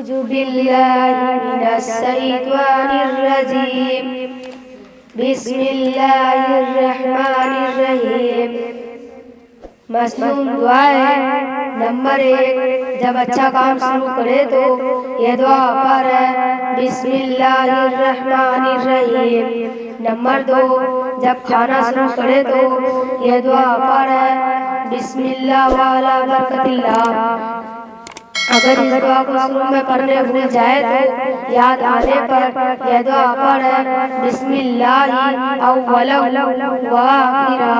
أعوذ بالله من الشيطان الرجيم بسم الله الرحمن الرحیم۔ مصنون دعائیں نمبر 1، جب اچھا کام شروع کرے تو یہ دعا پڑھے بسم اللہ الرحمن الرحیم۔ نمبر 2، جب کھانا شروع کرے تو یہ دعا پڑھے بسم اللہ وعلی برکت اللہ۔ اگر اس دعا کو شروع میں پڑھنے بھول جائے تو یاد آنے پر یہ دعا پڑھے بسم اللہ اولا و آخرا۔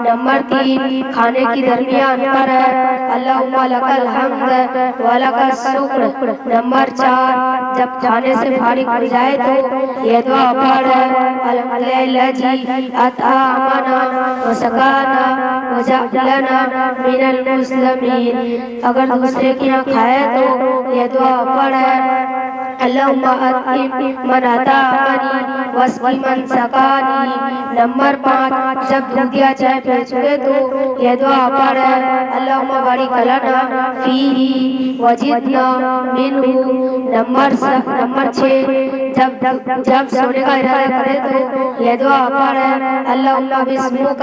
نمبر 3، کھانے کی درمیان پڑھے اللہم لک الحمد و لک الشکر۔ نمبر 4، جب کھانے سے فارغ ہو جائے تو یہ دعا پڑھے الحمدللہ اطعمنا و سقانا و جعلنا من المسلمین۔ اگر دوسرے کی یہاں کھائے تو یہ دعا پڑھے اللہم اطعم من اطعمنی واسقی من سقانی۔ نمبر 5، جب دودھ یا چائے پی چکے تو یہ دعا پڑھے اللہم بارک لنا فیہ وزدنا منہ۔ نمبر 6، جب سونے کا ارادہ کرے تو یہ دعا پڑھے اللہم بسمک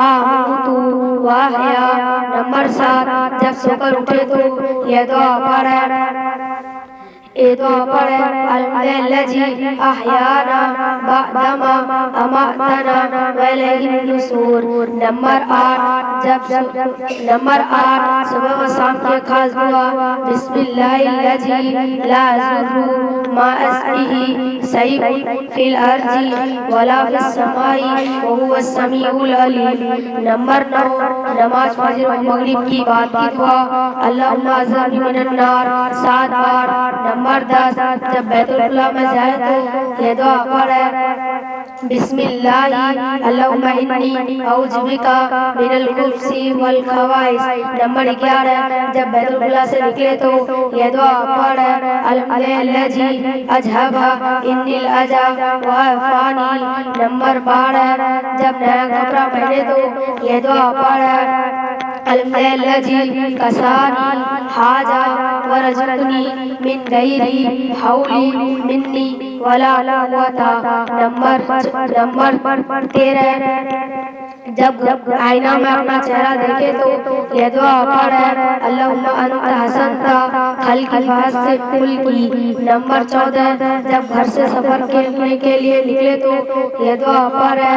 آموت و احیا۔ نمبر 7، جب سو کر اٹھے تو یہ دعا پڑھے الحمدللہ احیانا بعدما اماتنا والیہ النشور۔ نمبر 8، صبح و شام کی خاص دعا بسم اللہ الذی لا یضر مع اسمہ شیء فی الارض ولا فی السماء وہو السمیع العلیم۔ نمبر 9، نماز فجر و مغرب کی بعد کی دعا اللہم اجرنی من النار 7 بار۔ نمبر 10، جب بیت الخلاء میں جائے تو یہ دعا پڑھے بسم اللہ اللہم انی اعوذ بک من الخبث والخبائث۔ نمبر 11، جب بیت الخلاء سے نکلے تو یہ دعا پڑھے الحمدللہ اذھب انی الاذی وعافانی۔ نمبر 12، جب نیا کپڑا پہنے تو یہ دعا پڑھے الحمدللہ کسانی حاجہ ورزقنی من غیر حول منی ولا قوت۔ نمبر 13، جب آئینہ میں اپنا چہرہ دیکھے تو یہ دعا پڑھے اللہم انت حسنت خلقی فحسن خلقی۔ نمبر 14، جب گھر سے سفر کرنے کے لیے نکلے تو یہ دعا پڑھے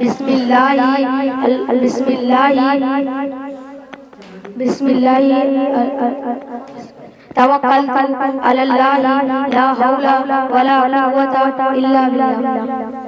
بسم اللہ توکلت علی اللہ لا حول ولا قوت الا باللہ۔